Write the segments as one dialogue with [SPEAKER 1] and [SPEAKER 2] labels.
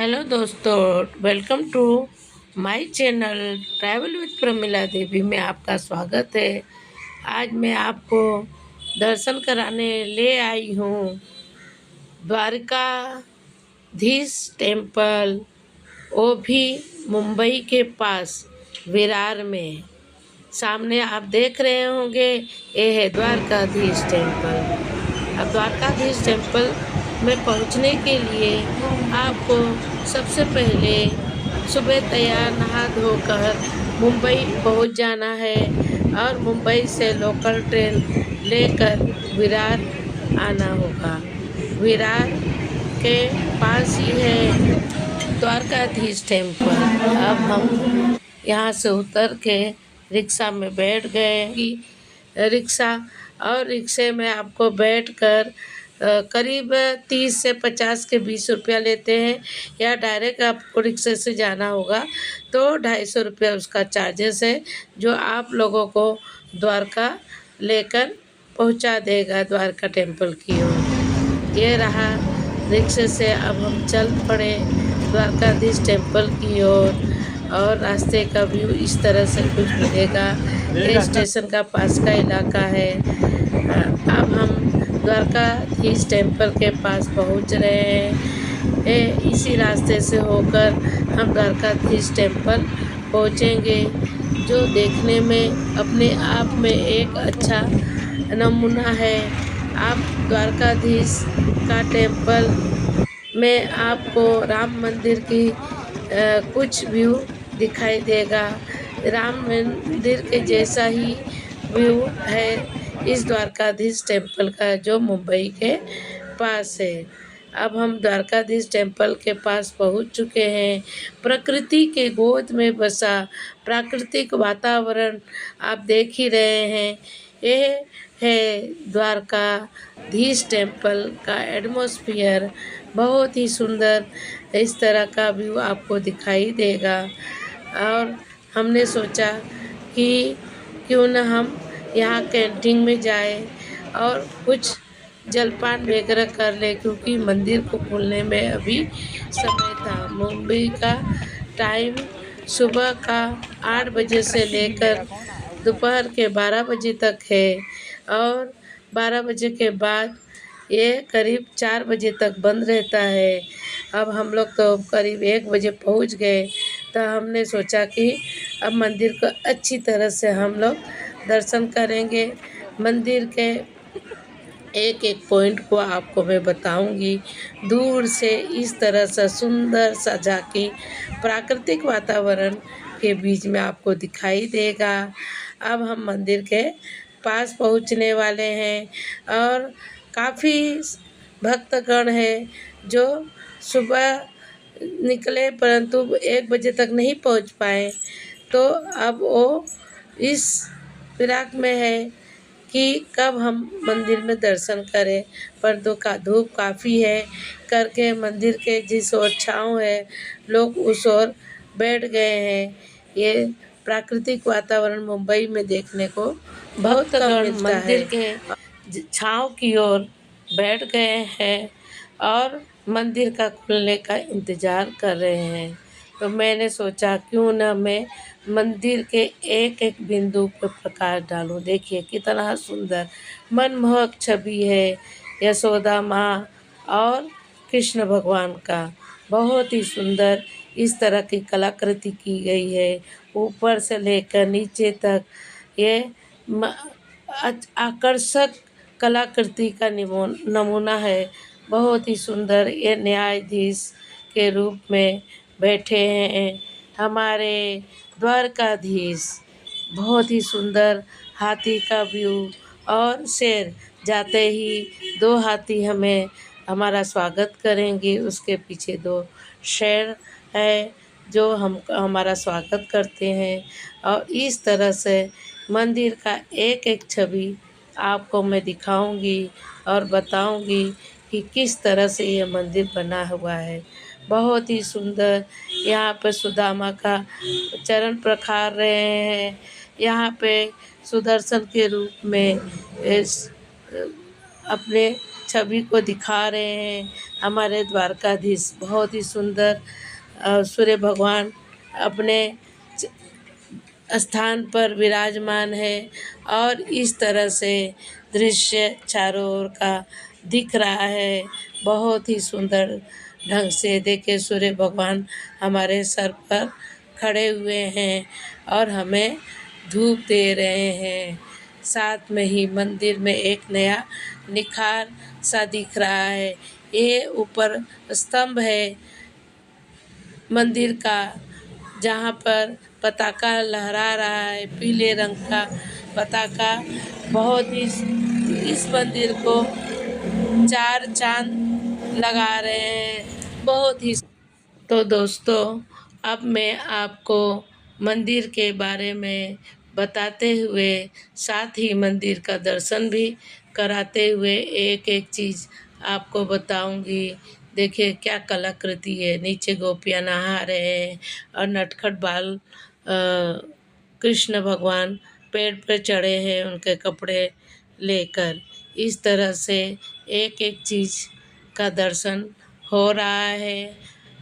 [SPEAKER 1] Hello दोस्तों, welcome to my channel travel with Pramila Devi में आपका स्वागत है। आज मैं आपको दर्शन कराने ले आई हूँ द्वारकाधीश टेम्पल, वो भी मुंबई के पास विरार में। सामने आप देख रहे होंगे, ये है द्वारकाधीश टेम्पल। अब द्वारकाधीश टेम्पल में पहुंचने के लिए आपको सबसे पहले सुबह तैयार नहा धोकर मुंबई पहुंच जाना है और मुंबई से लोकल ट्रेन लेकर विरार आना होगा। विरार के पास ही है द्वारकाधीश टेम्पल। अब हम यहाँ से उतर के रिक्शा में बैठ गए कि रिक्शा और रिक्शे में आपको बैठकर करीब 30 से 50 के 20 रुपया लेते हैं, या डायरेक्ट आपको रिक्शे से जाना होगा तो 250 रुपया उसका चार्जेस है, जो आप लोगों को द्वारका लेकर पहुंचा देगा द्वारका टेम्पल की ओर। ये रहा रिक्शे से। अब हम चल पड़े द्वारकाधीश टेम्पल की ओर और रास्ते का व्यू इस तरह से कुछ मिलेगा। ये स्टेशन का पास का इलाका है। अब हम द्वारकाधीश टेम्पल के पास पहुंच रहे हैं। इसी रास्ते से होकर हम द्वारकाधीश टेम्पल पहुंचेंगे, जो देखने में अपने आप में एक अच्छा नमूना है। आप द्वारकाधीश का टेम्पल में आपको राम मंदिर की कुछ व्यू दिखाई देगा। राम मंदिर के जैसा ही व्यू है इस द्वारकाधीश टेम्पल का, जो मुंबई के पास है। अब हम द्वारकाधीश टेम्पल के पास पहुंच चुके हैं। प्रकृति के गोद में बसा प्राकृतिक वातावरण आप देख ही रहे हैं। ये है द्वारकाधीश टेम्पल का एटमॉस्फेयर, बहुत ही सुंदर। इस तरह का व्यू आपको दिखाई देगा। और हमने सोचा कि क्यों न हम यहाँ कैंटीन में जाए और कुछ जलपान वगैरह कर ले, क्योंकि मंदिर को खुलने में अभी समय था। मुंबई का टाइम सुबह का 8 बजे से लेकर दोपहर के 12 बजे तक है, और 12 बजे के बाद ये करीब 4 बजे तक बंद रहता है। अब हम लोग तो करीब 1 बजे पहुंच गए, तो हमने सोचा कि अब मंदिर को अच्छी तरह से हम लोग दर्शन करेंगे। मंदिर के एक एक पॉइंट को आपको मैं बताऊंगी। दूर से इस तरह से सुंदर सा झांकी प्राकृतिक वातावरण के बीच में आपको दिखाई देगा। अब हम मंदिर के पास पहुंचने वाले हैं, और काफ़ी भक्तगण है जो सुबह निकले परंतु 1 बजे तक नहीं पहुंच पाए, तो अब वो इस फिराक में है कि कब हम मंदिर में दर्शन करें। परंतु धूप काफ़ी है करके मंदिर के जिस ओर छाँव है, लोग उस ओर बैठ गए हैं। ये प्राकृतिक वातावरण मुंबई में देखने को बहुत कम मिलता है। मंदिर के छाँव की ओर बैठ गए हैं और मंदिर का खुलने का इंतज़ार कर रहे हैं। तो मैंने सोचा क्यों न मैं मंदिर के एक एक बिंदु पर प्रकाश डालूं। देखिए कितना सुंदर मनमोहक छवि है यशोदा माँ और कृष्ण भगवान का। बहुत ही सुंदर इस तरह की कलाकृति की गई है, ऊपर से लेकर नीचे तक। ये आकर्षक कलाकृति का नमूना है। बहुत ही सुंदर। ये न्यायाधीश के रूप में बैठे हैं हमारे द्वारकाधीश। बहुत ही सुंदर हाथी का व्यू, और शेर जाते ही 2 हाथी हमें हमारा स्वागत करेंगे। उसके पीछे 2 शेर है जो हमारा स्वागत करते हैं। और इस तरह से मंदिर का एक एक छवि आपको मैं दिखाऊंगी और बताऊंगी कि किस तरह से ये मंदिर बना हुआ है। बहुत ही सुंदर। यहाँ पे सुदामा का चरण पखार रहे हैं। यहाँ पे सुदर्शन के रूप में अपने छवि को दिखा रहे हैं। हमारे द्वारकाधीश बहुत ही सुंदर सूर्य भगवान अपने स्थान पर विराजमान है और इस तरह से दृश्य चारों ओर का दिख रहा है। बहुत ही सुंदर ढंग से देखिए सूर्य भगवान हमारे सर पर खड़े हुए हैं और हमें धूप दे रहे हैं। साथ में ही मंदिर में एक नया निखार सा दिख रहा है। ये ऊपर स्तंभ है मंदिर का, जहाँ पर पताका लहरा रहा है, पीले रंग का पताका। बहुत ही इस मंदिर को 4 चाँद लगा रहे हैं। बहुत ही तो दोस्तों, अब मैं आपको मंदिर के बारे में बताते हुए साथ ही मंदिर का दर्शन भी कराते हुए एक-एक चीज़ आपको बताऊंगी। देखिए क्या कलाकृति है। नीचे गोपियाँ नहा रहे हैं और नटखट बाल कृष्ण भगवान पेड़ पे चढ़े हैं उनके कपड़े लेकर। इस तरह से एक-एक चीज़ का दर्शन हो रहा है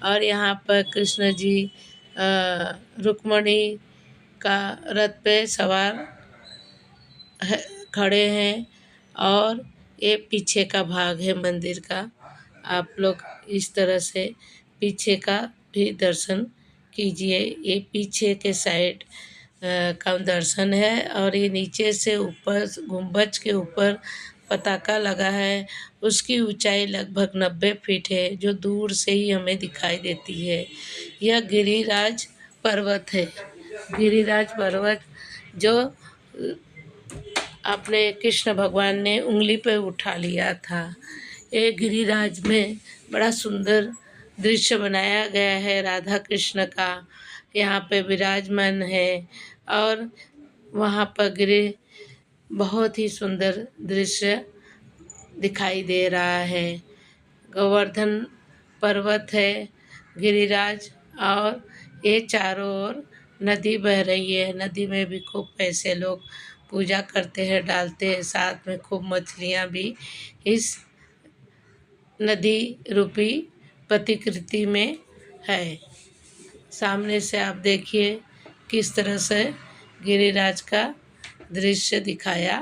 [SPEAKER 1] और यहाँ पर कृष्ण जी रुक्मिणी का रथ पे सवार है, खड़े हैं और ये पीछे का भाग है मंदिर का। आप लोग इस तरह से पीछे का भी दर्शन कीजिए। ये पीछे के साइड का दर्शन है और ये नीचे से ऊपर गुंबज के ऊपर पताका लगा है। उसकी ऊंचाई लगभग 90 फीट है, जो दूर से ही हमें दिखाई देती है। यह गिरिराज पर्वत है। गिरिराज पर्वत जो अपने कृष्ण भगवान ने उंगली पे उठा लिया था। ये गिरिराज में बड़ा सुंदर दृश्य बनाया गया है। राधा कृष्ण का यहाँ पे विराजमान है और वहाँ पर गिरि बहुत ही सुंदर दृश्य दिखाई दे रहा है। गोवर्धन पर्वत है गिरिराज और ये चारों ओर नदी बह रही है। नदी में भी खूब पैसे लोग पूजा करते हैं, डालते हैं। साथ में खूब मछलियाँ भी इस नदी रूपी प्रतिकृति में है। सामने से आप देखिए किस तरह से गिरिराज का दृश्य दिखाया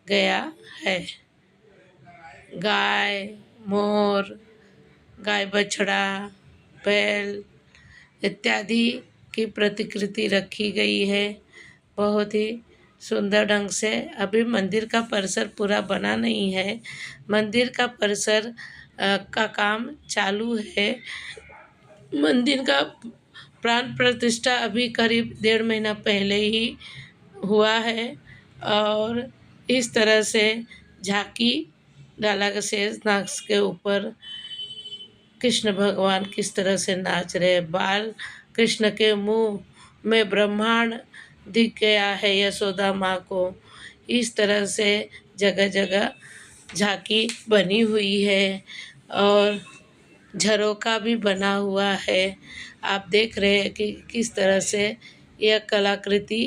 [SPEAKER 1] गया है। गाय, मोर, गाय बछड़ा, बैल इत्यादि की प्रतिकृति रखी गई है। बहुत ही सुंदर ढंग से। अभी मंदिर का परिसर पूरा बना नहीं है। मंदिर का परिसर का काम चालू है। मंदिर का प्राण प्रतिष्ठा अभी करीब 1.5 महीना पहले ही हुआ है और इस तरह से झांकी डाला गया। शेषनाग के ऊपर कृष्ण भगवान किस तरह से नाच रहे। बाल कृष्ण के मुंह में ब्रह्मांड दिख गया है यशोदा माँ को। इस तरह से जगह जगह झांकी बनी हुई है और झरोका भी बना हुआ है। आप देख रहे हैं कि किस तरह से यह कलाकृति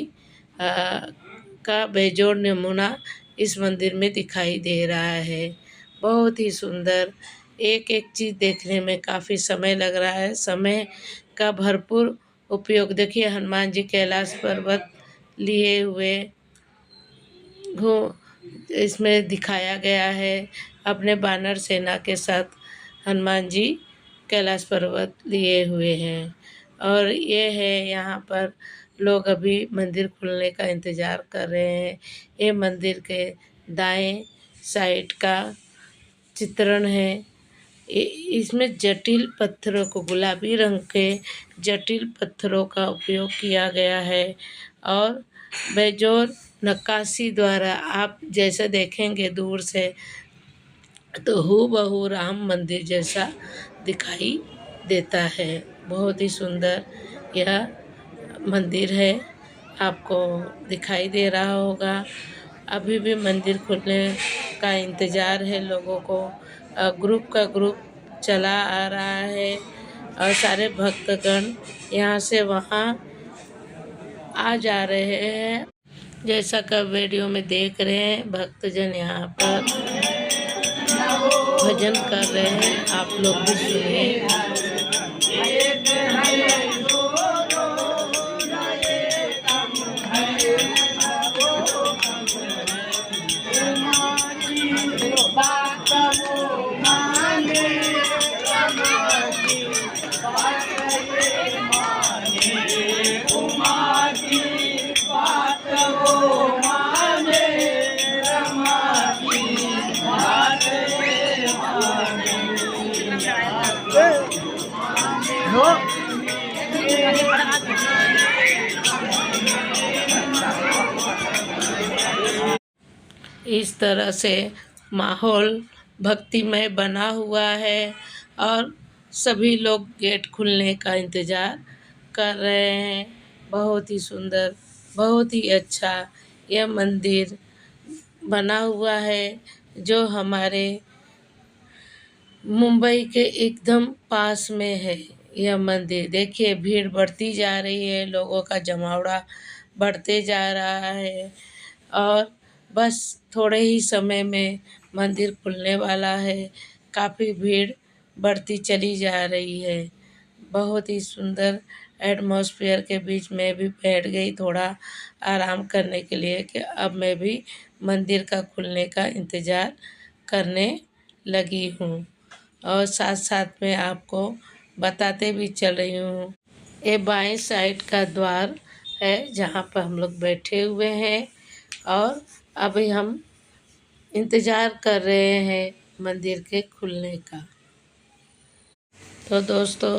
[SPEAKER 1] का बेजोड़ नमूना इस मंदिर में दिखाई दे रहा है। बहुत ही सुंदर। एक एक चीज़ देखने में काफ़ी समय लग रहा है। समय का भरपूर उपयोग। देखिए हनुमान जी कैलाश पर्वत लिए हुए इसमें दिखाया गया है। अपने बानर सेना के साथ हनुमान जी कैलाश पर्वत लिए हुए हैं और ये है यहाँ पर लोग अभी मंदिर खुलने का इंतज़ार कर रहे हैं। ये मंदिर के दाएं साइड का चित्रण है। इसमें जटिल पत्थरों को, गुलाबी रंग के जटिल पत्थरों का उपयोग किया गया है और बेजोड़ नक्काशी द्वारा आप जैसे देखेंगे दूर से तो हूबहू राम मंदिर जैसा दिखाई देता है। बहुत ही सुंदर यह मंदिर है। आपको दिखाई दे रहा होगा। अभी भी मंदिर खुलने का इंतज़ार है लोगों को। ग्रुप का ग्रुप चला आ रहा है और सारे भक्तगण यहाँ से वहाँ आ जा रहे हैं। जैसा कि वीडियो में देख रहे हैं, भक्तजन यहाँ पर भजन कर रहे हैं, आप लोग भी सुनिए। इस तरह से माहौल भक्तिमय बना हुआ है और सभी लोग गेट खुलने का इंतज़ार कर रहे हैं। बहुत ही सुंदर, बहुत ही अच्छा यह मंदिर बना हुआ है, जो हमारे मुंबई के एकदम पास में है। यह मंदिर देखिए, भीड़ बढ़ती जा रही है, लोगों का जमावड़ा बढ़ते जा रहा है और बस थोड़े ही समय में मंदिर खुलने वाला है। काफ़ी भीड़ बढ़ती चली जा रही है। बहुत ही सुंदर एटमॉस्फेयर के बीच में भी बैठ गई थोड़ा आराम करने के लिए कि अब मैं भी मंदिर का खुलने का इंतज़ार करने लगी हूँ और साथ साथ में आपको बताते भी चल रही हूँ। ये बाएं साइड का द्वार है जहाँ पर हम लोग बैठे हुए हैं और अभी हम इंतज़ार कर रहे हैं मंदिर के खुलने का। तो दोस्तों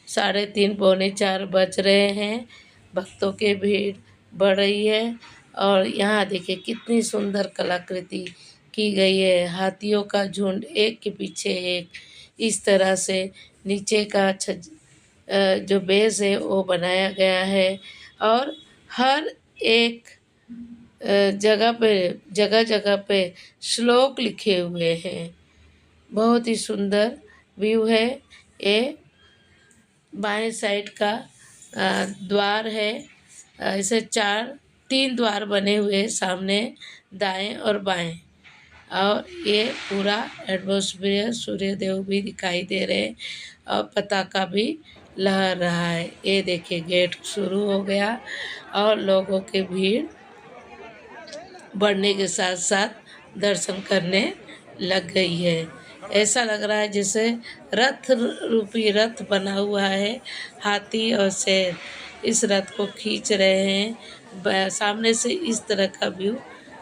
[SPEAKER 1] 3:30 पौने 4 बज रहे हैं। भक्तों की भीड़ बढ़ रही है और यहाँ देखिए कितनी सुंदर कलाकृति की गई है। हाथियों का झुंड एक के पीछे एक इस तरह से नीचे का जो बेस है वो बनाया गया है और हर एक जगह जगह पे श्लोक लिखे हुए हैं। बहुत ही सुंदर व्यू है। ये बाएं साइड का द्वार है। ऐसे 3 द्वार बने हुए हैं, सामने, दाएं और बाएं, और ये पूरा एटमॉस्फेयर सूर्यदेव भी दिखाई दे रहे हैं और पताका भी लहर रहा है। ये देखिए गेट शुरू हो गया और लोगों की भीड़ बढ़ने के साथ साथ दर्शन करने लग गई है। ऐसा लग रहा है जैसे रथ रूपी रथ बना हुआ है, हाथी और शेर इस रथ को खींच रहे हैं। सामने से इस तरह का व्यू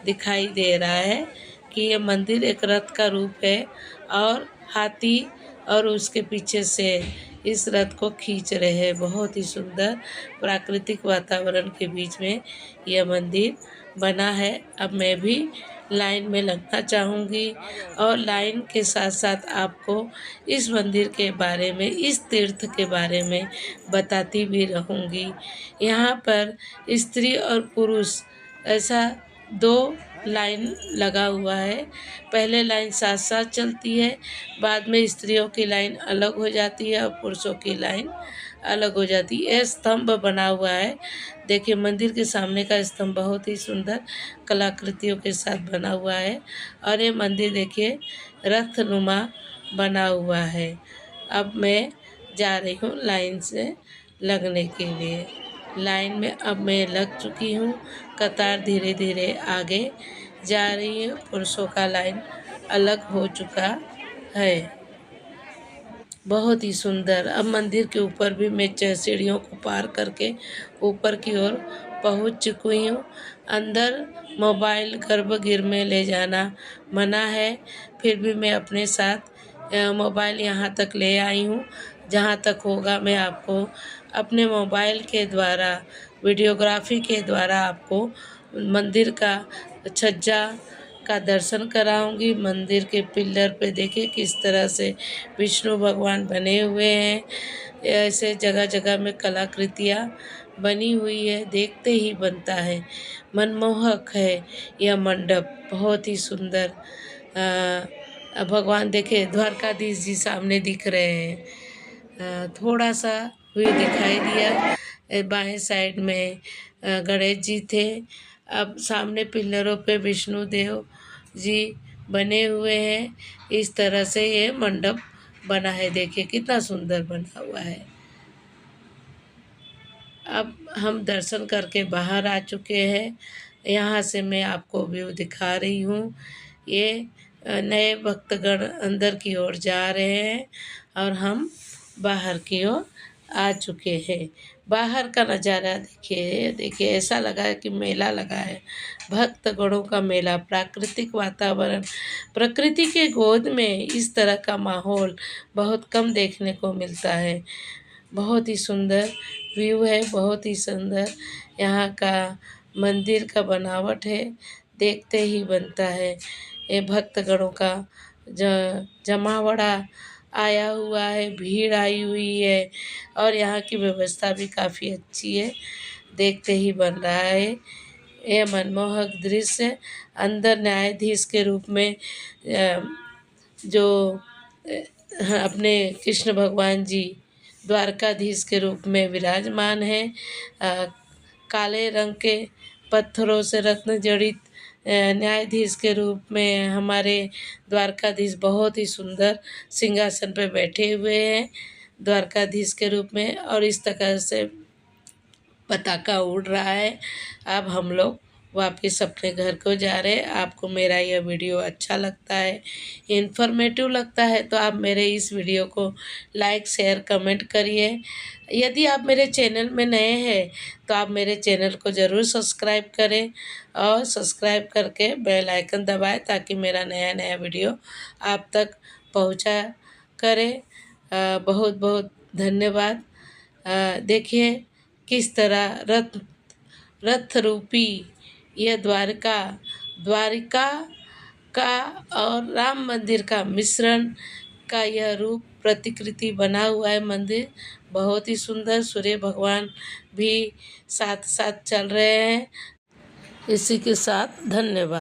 [SPEAKER 1] दिखाई दे रहा है कि ये मंदिर एक रथ का रूप है और हाथी और उसके पीछे से इस रथ को खींच रहे हैं। बहुत ही सुंदर प्राकृतिक वातावरण के बीच में यह मंदिर बना है। अब मैं भी लाइन में लगना चाहूँगी और लाइन के साथ साथ आपको इस मंदिर के बारे में, इस तीर्थ के बारे में बताती भी रहूँगी। यहाँ पर स्त्री और पुरुष ऐसा 2 लाइन लगा हुआ है। पहले लाइन साथ साथ चलती है, बाद में स्त्रियों की लाइन अलग हो जाती है और पुरुषों की लाइन अलग हो जाती है। यह स्तंभ बना हुआ है। देखिए मंदिर के सामने का स्तंभ बहुत ही सुंदर कलाकृतियों के साथ बना हुआ है और ये मंदिर देखिए रथनुमा बना हुआ है। अब मैं जा रही हूँ लाइन से लगने के लिए। लाइन में अब मैं लग चुकी हूँ। कतार धीरे धीरे आगे जा रही है। पुरुषों का लाइन अलग हो चुका है। बहुत ही सुंदर। अब मंदिर के ऊपर भी मैं सीढ़ियों को पार करके ऊपर की ओर पहुंच चुकी हूँ। अंदर मोबाइल गर्भगृह में ले जाना मना है, फिर भी मैं अपने साथ मोबाइल यहाँ तक ले आई हूँ। जहाँ तक होगा मैं आपको अपने मोबाइल के द्वारा, वीडियोग्राफी के द्वारा आपको मंदिर का छज्जा का दर्शन कराऊंगी। मंदिर के पिलर पे देखिए किस तरह से विष्णु भगवान बने हुए हैं। ऐसे जगह जगह में कलाकृतियाँ बनी हुई है, देखते ही बनता है। मनमोहक है यह मंडप, बहुत ही सुंदर। भगवान देखे द्वारकाधीश जी सामने दिख रहे हैं। थोड़ा सा व्यू दिखाई दिया। बाएं साइड में गणेश जी थे। अब सामने पिलरों पे विष्णु देव जी बने हुए हैं। इस तरह से ये मंडप बना है, देखिए कितना सुंदर बना हुआ है। अब हम दर्शन करके बाहर आ चुके हैं। यहाँ से मैं आपको व्यू दिखा रही हूँ। ये नए भक्तगण अंदर की ओर जा रहे हैं और हम बाहर की ओर आ चुके हैं। बाहर का नज़ारा देखिए, देखिए ऐसा लगा है कि मेला लगा है, भक्तगणों का मेला। प्राकृतिक वातावरण, प्रकृति के गोद में इस तरह का माहौल बहुत कम देखने को मिलता है। बहुत ही सुंदर व्यू है, बहुत ही सुंदर यहाँ का मंदिर का बनावट है, देखते ही बनता है। ये भक्तगणों का जमावड़ा आया हुआ है, भीड़ आई हुई है और यहाँ की व्यवस्था भी काफ़ी अच्छी है, देखते ही बन रहा है। यह मनमोहक दृश्य अंदर न्यायाधीश के रूप में जो अपने कृष्ण भगवान जी द्वारकाधीश के रूप में विराजमान है। काले रंग के पत्थरों से रत्न जड़ित न्यायाधीश के रूप में हमारे द्वारकाधीश बहुत ही सुंदर सिंहासन पर बैठे हुए हैं द्वारकाधीश के रूप में, और इस तरह से पताका उड़ रहा है। अब हम लोग वापस अपने घर को जा रहे हैं। आपको मेरा यह वीडियो अच्छा लगता है, इन्फॉर्मेटिव लगता है तो आप मेरे इस वीडियो को लाइक शेयर कमेंट करिए। यदि आप मेरे चैनल में नए हैं तो आप मेरे चैनल को ज़रूर सब्सक्राइब करें और सब्सक्राइब करके बेल आइकन दबाएं ताकि मेरा नया नया वीडियो आप तक पहुंचा करे। बहुत बहुत धन्यवाद। देखिए किस तरह रथ रूपी यह द्वारिका का और राम मंदिर का मिश्रण का यह रूप प्रतिकृति बना हुआ है मंदिर। बहुत ही सुंदर, सूर्य भगवान भी साथ साथ चल रहे हैं। इसी के साथ धन्यवाद।